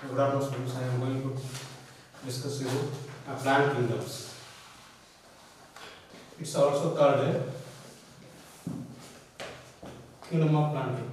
Good afternoon, students. I am going to discuss with you plant kingdoms. It's also called a kingdom of planting.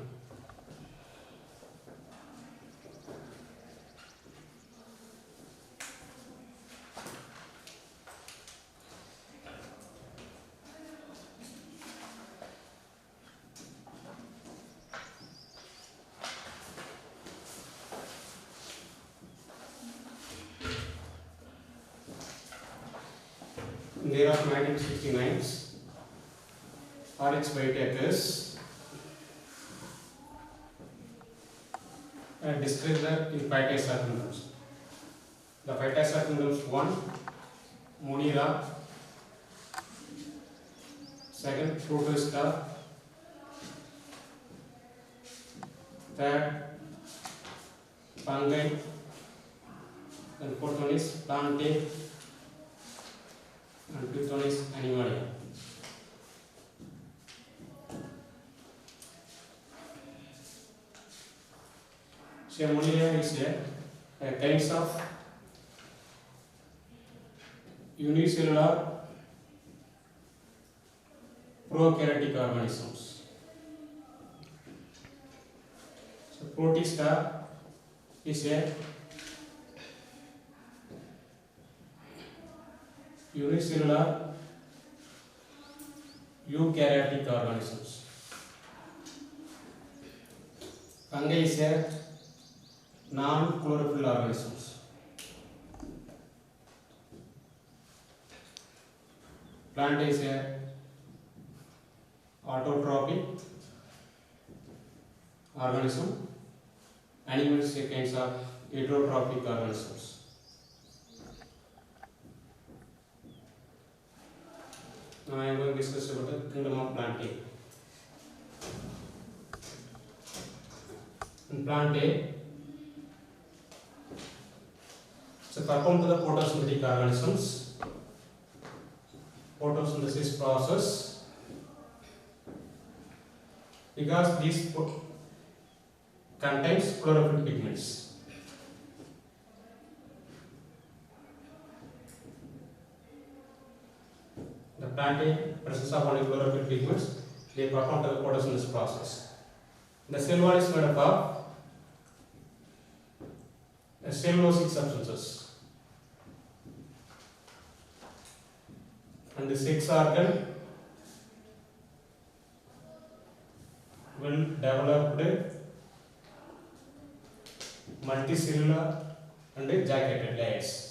In the year of 1969, R.H. Whittaker's described that in Phytacia kingdoms. The Phytacia kingdoms: 1. Monera, 2nd. Protista, 3rd. Fungi, and 4th one is Plantae, and 5th one is Animalia. So Monera is a kinds of unicellular prokaryotic organisms. So Protista is a unicellular eukaryotic organisms. Fungi is a non-chlorophyll organisms. Plant is a autotrophic organism. Animals are kinds of heterotrophic organisms. Now I am going to discuss about the kingdom of Plantae. In Plantae, so perform to the photosynthetic organisms, photosynthesis process, because these contains chlorophyll pigments. The Plantae presence of only chlorophyll pigments, they perform the photosynthesis process. The cell wall is made up of cellulosic substances, and the sex organ will develop multicellular and jacketed layers.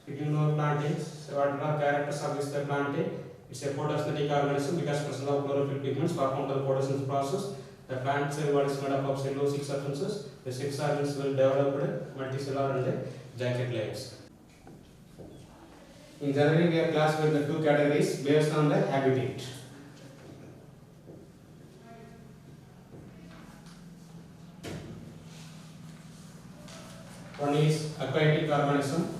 If you know Plantae, so what are the characters of this Plantae? It's a photosynthetic organism because presence of chlorophyll pigments perform the photosynthesis process. The plant cell wall is made up of cellulosic substances. The sex organs will develop multicellular and jacket layers. In general, we are classified the two categories based on the habitat. One is aquatic organism.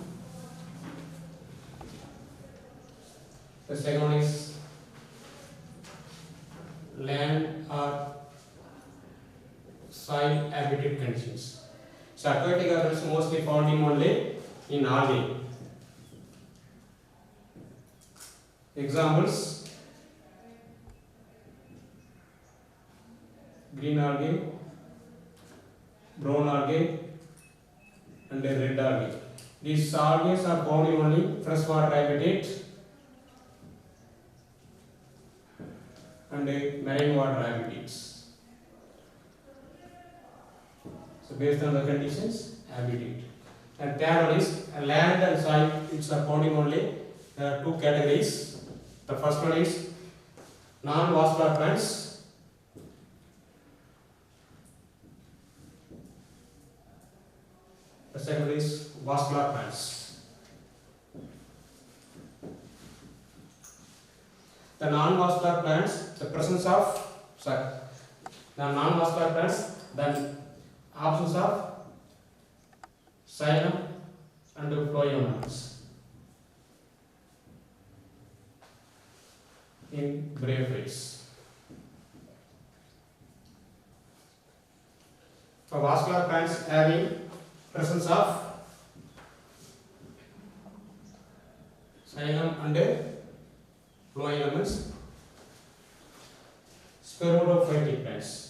The second one is land or soil habitat conditions. So aquatic organisms mostly found only in algae. Examples: green algae, brown algae, and red algae. These algae are found in only freshwater habitat and marine water habitats. So based on the conditions, habitat. And third one is land and soil. It's found in only two categories. The first one is non-vascular plants. The second one is vascular plants. The non-vascular plants, the presence of then absence of xylem and phloemas in bryophytes. For vascular plants having presence of xylem and phloemas, spermatophytic plants.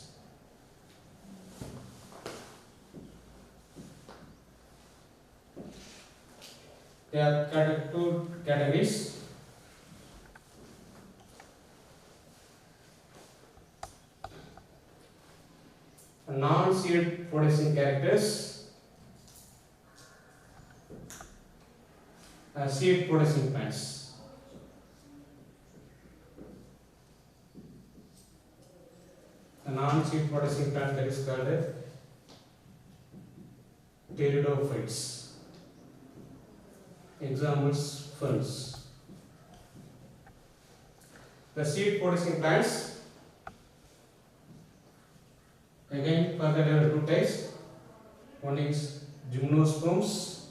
There are two categories. Non-seed producing characters, seed producing plants. The non-seed producing plant that is called pteridophytes. Examples: ferns. The seed producing plants, again further there are two types. One is gymnosperms,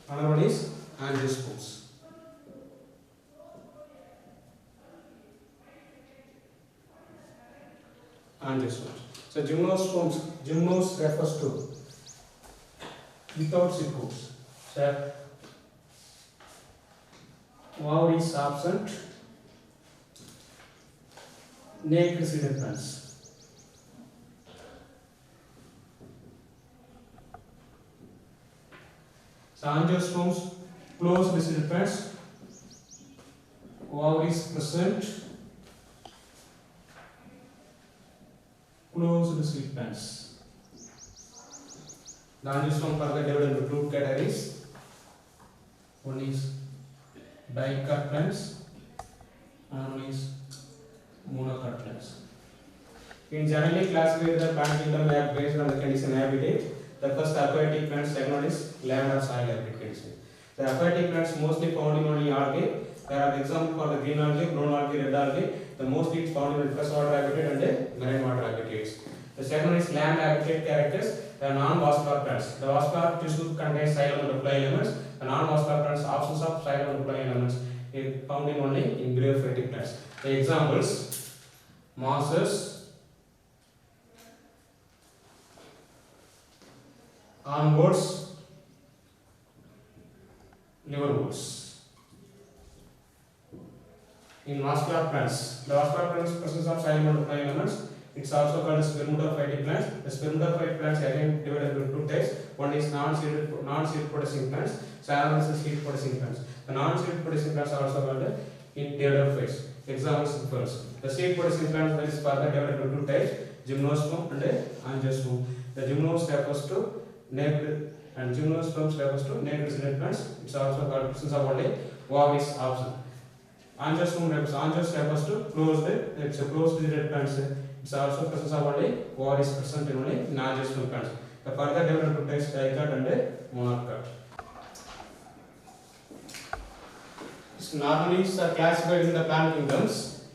another one is angiosperms. Angiosperms. So gymnosperms, gymnos refers to without sepals. So ovary is absent, naked seeded plants. So angiosperms, closed seeded plants, ovary is present, closed seed plants. The angiosperm further divided into two categories. One is dicot plants and one is monocot plants. In generally classified the plant kingdom based on the condition habitat. The first aquatic plants, second one is land or soil habitat condition. The aquatic plants mostly found in only algae. There are examples for the green algae, brown algae, red algae. The mostly it's found in freshwater habitat and marine water habitats. The second one is land habitat characters. The non-vascular plants. The vascular tissue contains xylem and phloem elements. The non-vascular plants, absence of xylem and phloem elements is found in only in bryophytic plants. The examples: mosses, armwoods, liverwoods. In vascular plants, the vascular plants presence of xylem and phloem elements. It's also called spermatophytic plants. The spermatophyte plants again divided into two types. One is non-seed producing plants. Second one is seed producing plants. The non-seed producing plants are also called in pteridophytes. Examples: ferns. The seed producing plants that is further divided into two types: gymnosperm and angiosperm. The gymnos refers to naked and gymnosperms refers to naked seeded plants. It's also called presence of only ovary is absent. Angiosperm refers to closed. It's a closed seeded plants. It's also presence of only ovary is present in only angiosperm plants. The further divided into types: dicot and monocot. Normally are classified in the plant kingdoms.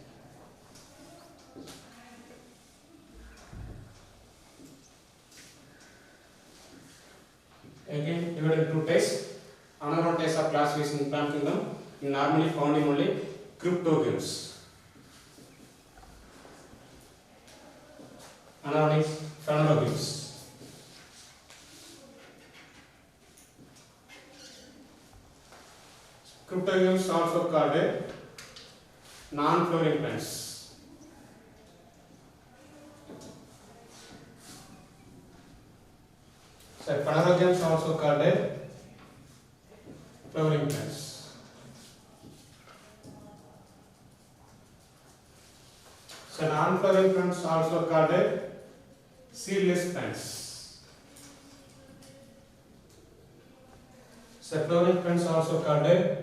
Again divided into types. Another one types of classification in plant kingdom normally found in only cryptogames. Another one is phenologames. Cryptogames also called non-flowering plants. So phenologames also called flowering plants. So non-flowering plants also called seedless plants. So flowering plants also called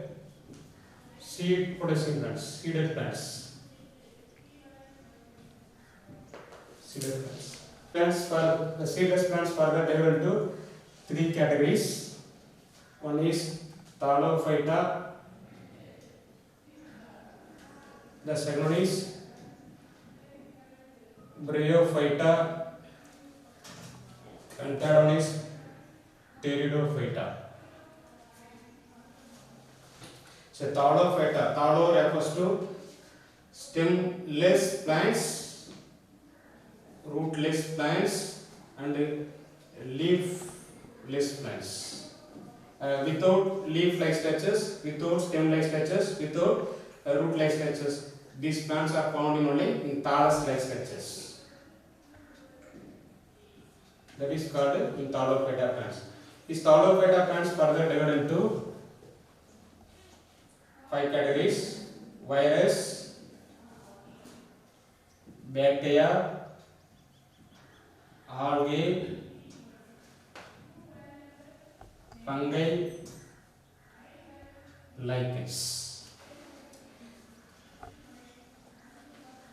seed producing plants, seeded plants. Seeded plants. Plants for the seedless plants further divided into three categories. One is Thallophyta. The second one is Bryophyta, and third one is Pteridophyta. So Pteridophyta. Ptero refers to stemless plants, rootless plants, and leafless plants. Without leaf-like structures, without stem-like structures, without root-like structures. These plants are found in only in thallus-like structures. That is called in Pteridophyta plants. These Pteridophyta plants further divided into 5 categories: virus, bacteria, algae, fungi, lichens.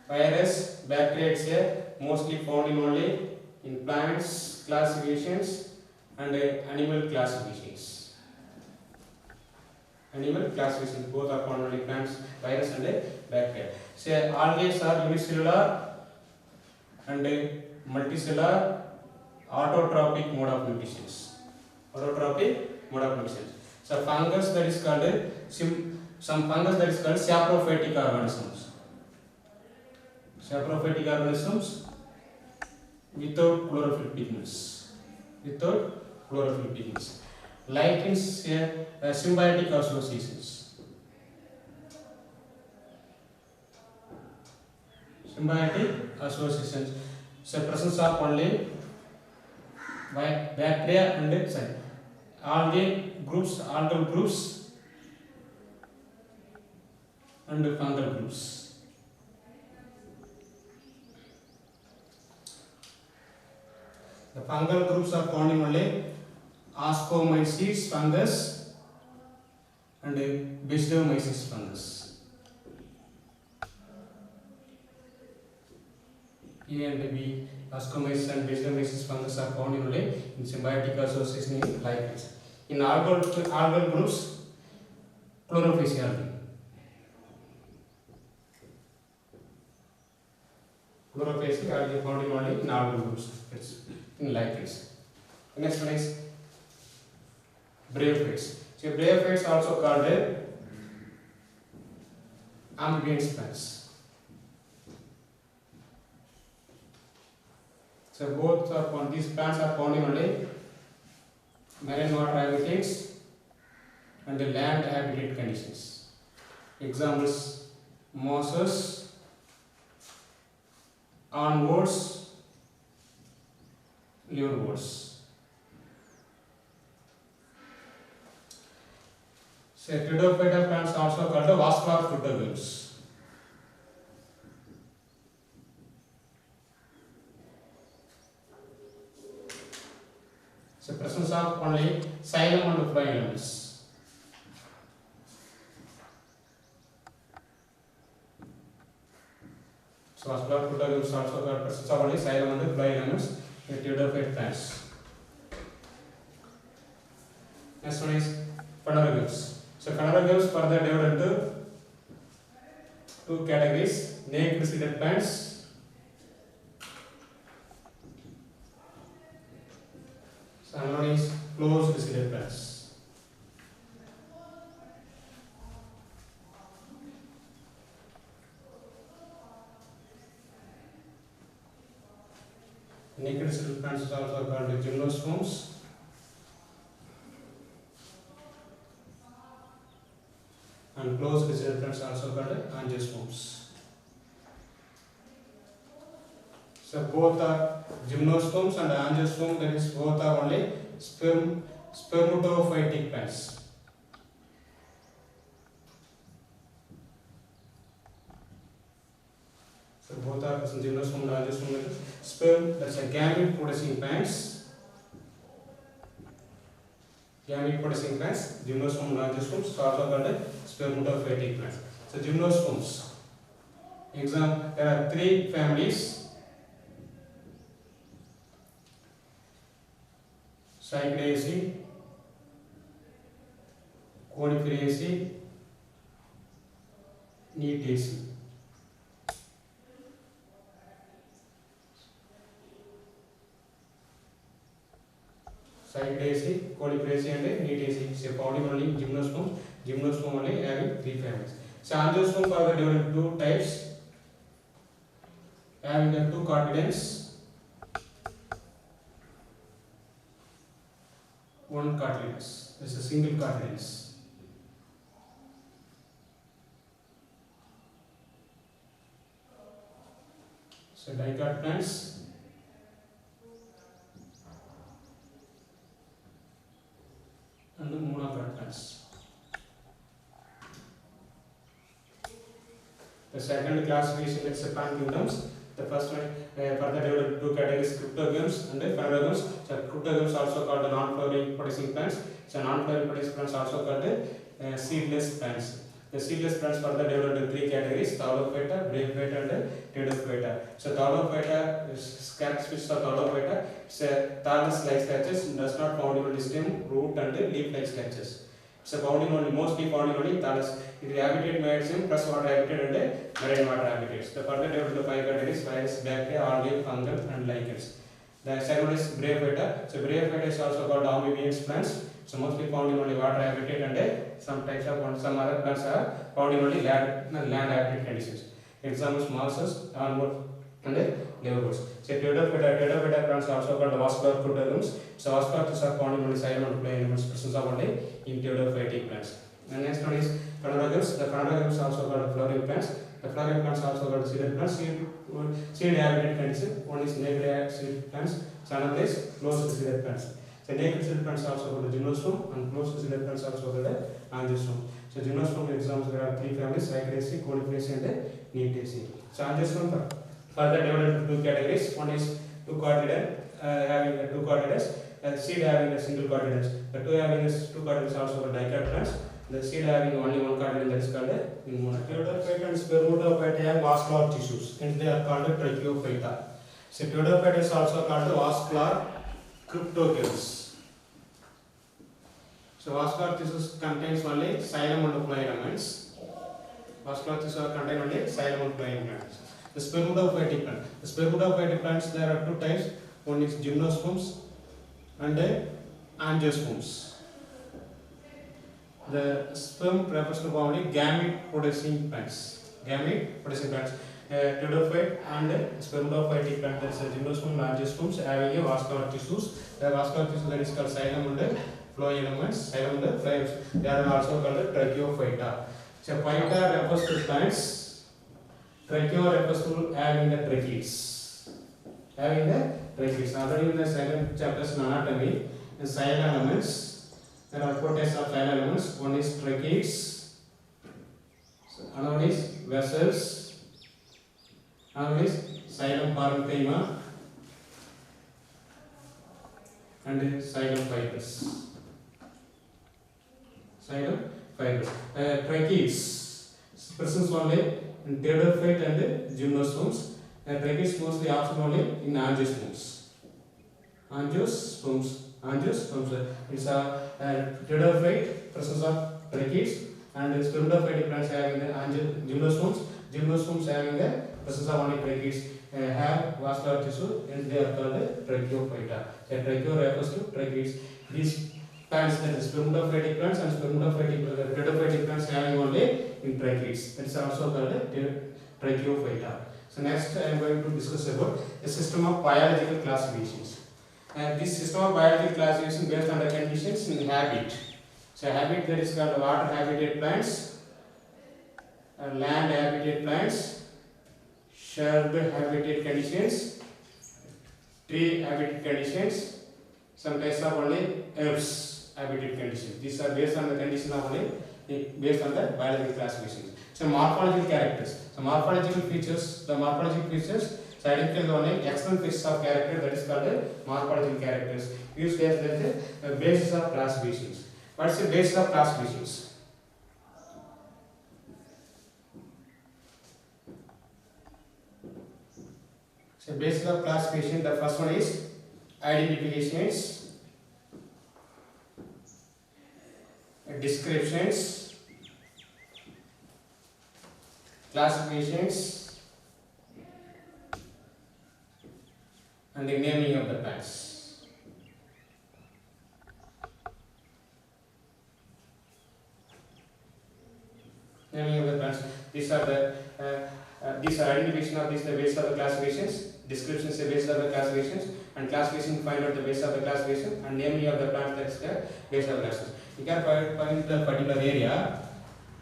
Virus, bacteria mostly found in only in plants classifications and animal classifications. Animal classifications both are found only plants, virus and bacteria. Say algae are unicellular and multicellular autotrophic mode of nutrition. Autotrophic mode of nutrition. So fungus that is called some fungus that is called saprophytic organisms. Saprophytic organisms without chlorophyll pigments. Without chlorophyll pigments. Lichens symbiotic associations. Symbiotic associations. So presence of only bacteria and algae groups, algal groups, and fungal groups. The fungal groups are found in only Ascomyces fungus and Basidiomyces fungus. A and B, Ascomyces and Basidiomyces fungus are found in only in symbiotic association in lichens. In algal groups, chlorophysiology. Chlorophysiology are found in only in algal groups. It's in lichens. The next one is bryophytes. So bryophytes also called amphibians plants. So both are found, these plants are found in only marine water habitats and the land habitat conditions. Examples: mosses, onwards, liverworts. So Pteridophyta plants also called the vascular fruitogams. So presence of only xylem and phloems. So vascular fruitogams also called presence of only xylem and phloems in Pteridophyta plants. Next one is phanerogams. So phanerogams further divided into 2 categories: naked seeded plants and one is closed seeded plants. Naked seeded plants is also called gymnosperms. And closed seeded plants also called angiosperms. So both are gymnosperms and angiosperms, that is both are only spermatophytic plants. So both are gymnosperm and angiosperm, sperm, that's a gamete producing plants. Gamete producing plants, gymnosperm and angiosperms, so also called spermatophytic plants. So gymnosperms, example, there are 3 families: Cycadaceae, Coniferaceae, Neetaceae. Cycadaceae, Coniferous and Neetaceae. So found in only Gymnosperm. Gymnosperm only having 3 families. So Angiosperm are divided into 2 types, having the 2 cotyledons, 1 cotyledons. This is a single cotyledons. So dicot plants. And the monocot plants. The second classification is plant kingdoms. The first one further divided into 2 categories: cryptogams and phanerogams. So cryptogams also called the non-flowering producing plants. So non-flowering producing plants also called the seedless plants. The seedless plants further divided into 3 categories: Thallophyta, Bryophyta and Pteridophyta. So Thallophyta is characteristics of Thallophyta. It's a thallus-like structures, does not found in the stem, root and leaf-like structures. So found in only, mostly found in only thallus. It is habitat maximum plus water habitat and marine water habitats. The further divided into 5 categories: virus, bacteria, algae, fungal and lichens. The second one is Bryophyta. So Bryophyta is also called amphibians plants. So mostly found in only water habitat and some types of some other plants are found in only land habitat conditions. Examples: mosses, ironwood and liverwoods. So Pteridophyta plants are also called vascular cryptogams. So vascular plants are found in only xylem and phloem elements presence of only in pteridophytic plants. And next one is phanerogams. The phanerogams are also called flowering plants. The flowering plants are also called seeded plants. Seed habitat condition. One is naked seed plants. So another is closed seeded plants. So naked seeded plants are also called gymnosperm and closed seeded plants are also called angiosperm. So gymnosperm examples there are 3 families: Cycadaceae, Coniferous and Neetaceae. So angiosperm further divided into 2 categories. One is 2 cotyledons, having 2 cotyledons. Seed having a single cotyledons. The 2 having 2 cotyledons also called dicot plants. The seed having only 1 cotyledon, that is called a monophyta. And spermatophyta have vascular tissues, and they are called tracheophyta. So pteridophyta is also called vascular cryptogams. So vascular tissues contains only xylem and phloem elements. Vascular tissues contain only xylem and phloem elements. The spermatophytic plant. The spermatophytic plants, there are 2 types. One is gymnosperms and angiosperms. The sperm refers to only gamete producing plants. Gamete producing plants. Pteridophyte and spermatophytic plant, that is gymnosperm and angiosperms having a vascular tissues. The vascular tissue that is called xylem and phloem elements. Xylem and phloem. They are also called tracheophyta. So phyta refers to plants. Tracheo refers to having the trachees. Having the trachees. Already in the second chapters in anatomy, the xylem elements. There are 4 types of xylem elements. One is trachees, another one is vessels, another one is xylem parenchyma and xylem fibers. Xylem fibers. Trachees presence only in pteridophyte and gymnosperms. Trachees mostly absent only in angiosperms. Angiosperms. It's a pteridophyte presence of trachees, and spermatophytic plants having the gymnosperms. Gymnosperms having the presence of only trachees have vascular tissue, and they are called tracheophyta. So tracheo refers to trachees. These plants, that is spermatophytic plants and pteridophytic plants having only in trachees. That is also called tracheophyta. So next I am going to discuss about the system of biological classifications. This system of biological classification based on the conditions in habit. So habit, that is called water habitat plants, land habitat plants, shrub habitat conditions, tree habitat conditions, some types of only herbs habitat conditions. These are based on the condition of only based on the biological classifications. So morphological characters. So morphological features. The morphological features. So identify only external features of character, that is called morphological characters, used as the basis of classifications. What is the basis of classifications? So basis of classification, the first one is identifications, descriptions, classifications, and the naming of the plants. Naming of the plants. These are the these are identification of these the base of the classifications. Descriptions the base of the classifications, and classification find out the base of the classification, and naming of the plants that's the base of the classification. You can find the particular area.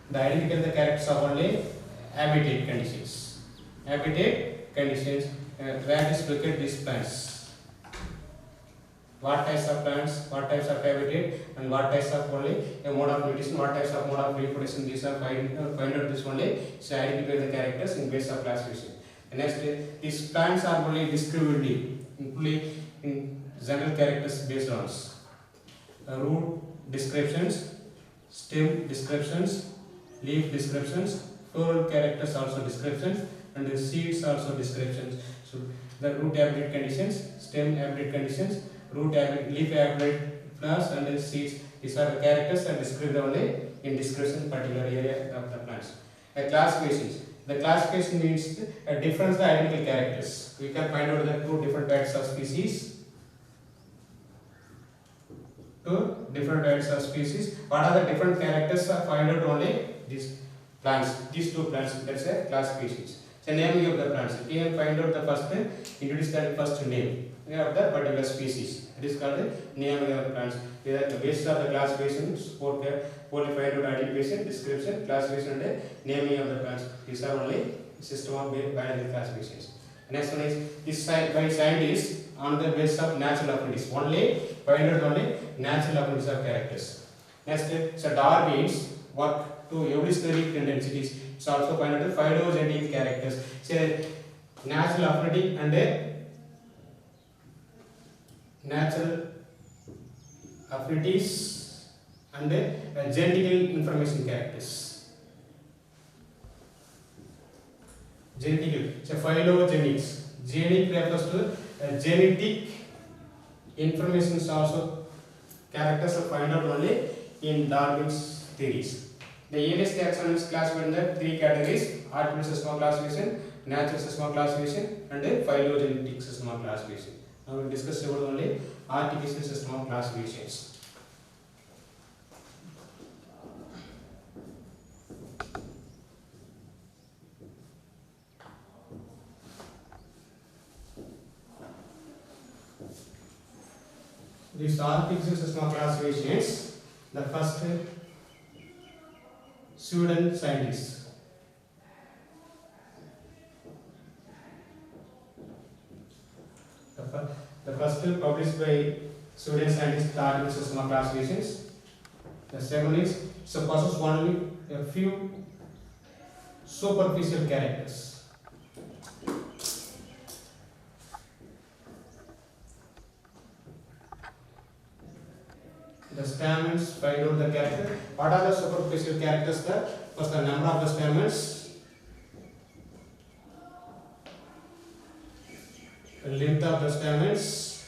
The identify the characters of only habitat conditions. Habitat conditions. Where is located these plants? What types of plants, what types of habitat, and what types of only a mode of nutrition, what types of mode of reproduction. These are find out this only. So identify the characters in base of classification. The next, these plants are only descriptively, including in general characters based on root descriptions, stem descriptions, leaf descriptions, floral characters also descriptions, and the seeds also descriptions. So the root habitat conditions, stem habitat conditions, root habitat, leaf habitat, flowers and the seeds. These are the characters and described only in description particular area of the plants. Classifications. The classification means a difference the identical characters. We can find out the two different types of species. Two different types of species. What are the different characters are find out only these plants, these two plants. That's a classifications. So naming of the plants. We can find out the first, introduce the first name of the particular species. It is called the naming of the plants. The basis of the classifications, only find out identification, description, classification, and naming of the plants. These are only system of biological classifications. Next one is this by scientists on the basis of natural affinities. Only find out only natural affinities of characters. Next, so Darwin's work to evolutionary tendencies. It's also find out the phylogenetic characters. So natural affinity and natural affinities and genetical information characters. Genetical, so phylogenics. Genetic refers to genetic information is also characters are find out only in Darwin's theories. The earliest taxonomy is classified in the three categories: artificial system of classification, natural system of classification, and phylogenetic system of classification. Now we will discuss about only artificial system of classifications. These artificial system of classifications, the first Sweden scientists. The first published by Sweden scientists, the artificial system of classifications. The second is so possesses only a few superficial characters. The stamens find out the character. What are the superficial characters? First, the number of the stamens, the length of the stamens,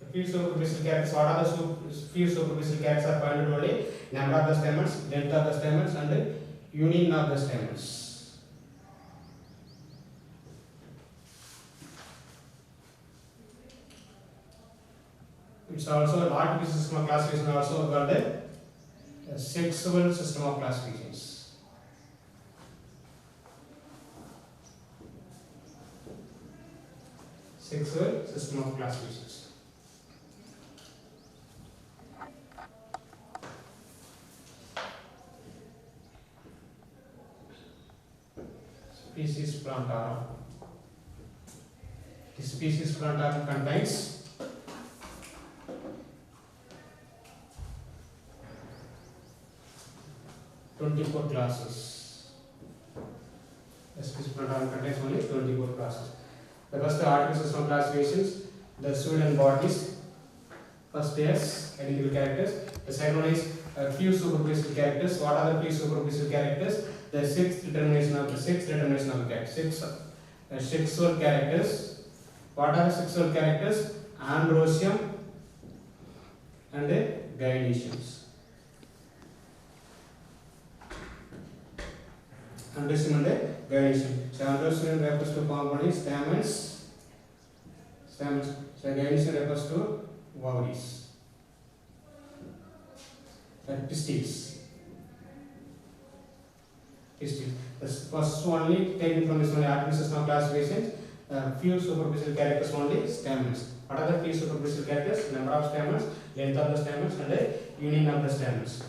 the few superficial characters. What are the few superficial characters are found out only? Number of the stamens, length of the stamens, and the union of the stamens. It's also an artificial system of classification, also called a sexual system of classifications. Sexual system of classifications. Species Plantarum. The species Plantarum contains 24 classes. The species Plantarum contains only 24 classes. The first artificial system of classifications, the Sweden bodies. First is identical characters. The second one is a few superficial characters. What are the few superficial characters? The sixth determination of the character. Sexual characters. What are the sexual characters? Androecium and gynoeciums. Androecium and gynoecium. So androecium refers to components, stamens. So gynoecium refers to ovaries. Pistils. history. The first only taken from this only artificial system of classifications. Few superficial characters only, stamens. What are the few superficial characters? Number of stamens, length of the stamens, and the union of the stamens.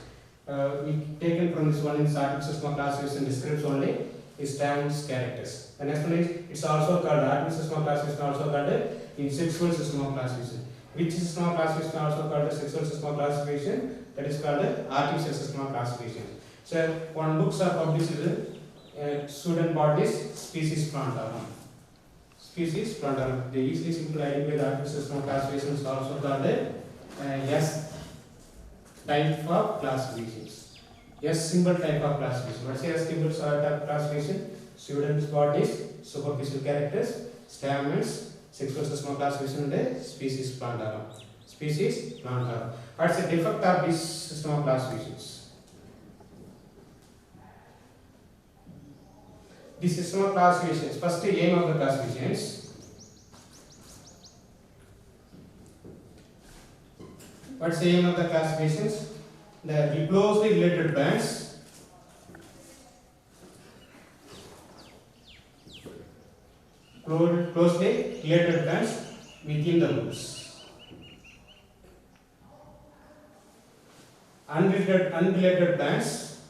We taken from this one in artificial system of classification descripts only is stamens characters. The next one is it's also called artificial system of classification, also called in sexual system of classification. Which system of classification also called the sexual system of classification? That is called the artificial system of classification. So one books are published student bodies species plantarum. Species plantarum. They easily simply identify the artificial system of classification is also called the S type of classifications. S symbol type of classification. What is S symbol type of classification? Student bodies, superficial characters, stamens, sexual system of classification, and the species plantarum. Species plantarum. What's the defect of this system of classifications? This system of classifications, first the aim of the classifications. What's the aim of the classifications? The closely related bands closely related bands within the loops. Unrelated bands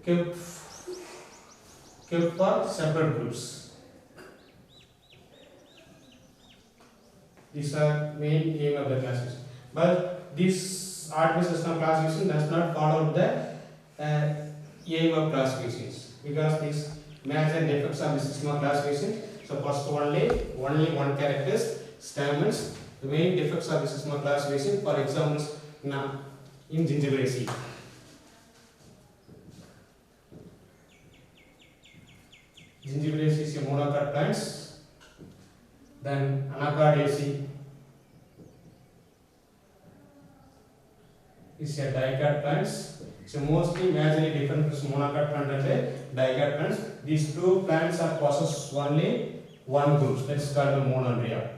kept for separate groups. These are main aim of the classification. But this artificial system of classification does not follow the aim of classifications, because these major defects of the system of classification. So first only one characters, stamens. The main defects of the system of classification, for examples, now in Gingiveraceae. Gingiveraceae is a monocot plants. Then Anacardiaceae is a dicot plants. So mostly majorly different from monocot plant and dicot plants. These two plants are possess only one group. That is called the monandria.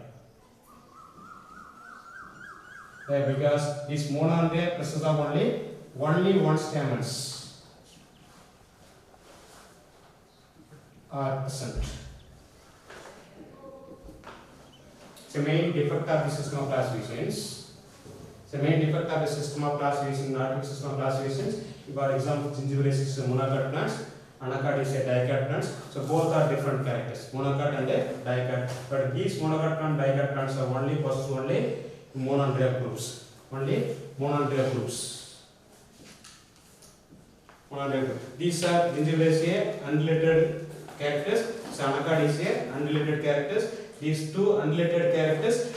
Because this monandria possesses of only one stamens are present. The main defect of the system of classifications. The main defect of the system of classification, not system of classifications. For example, Gingiveraceae is a monocot plants, Anacardiaceae is a dicot plants. So both are different characters, monocot and a dicot. But these monocot and dicot plants are only possess only monandria groups. Only monandria groups. Monandria groups. These are Gingiveraceae unrelated characters. So Anacardiaceae unrelated characters. These two unrelated characters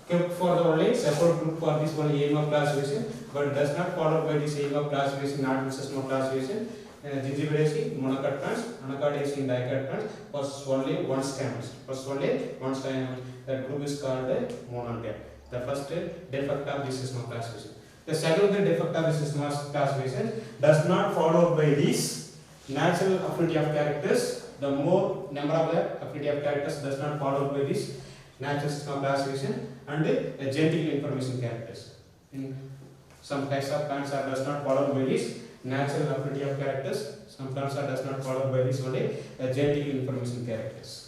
kept for the only separate group for this one aim of classification, but does not follow by this aim of classification, not the system of classification. Gingiveraceae, monocot plants, Anacardiaceae, dicot plants, possess only one stamens. Possess only one stamen. That group is called the monandria. The first defect of this system of classification. The second defect of the system of classification does not follow by this natural affinity of characters. The more number of the affinity of characters does not follow by this natural system of classification, and the genetic information characters. In some types of plants are does not follow by this natural affinity of characters. Some plants are does not follow by this only genetic information characters.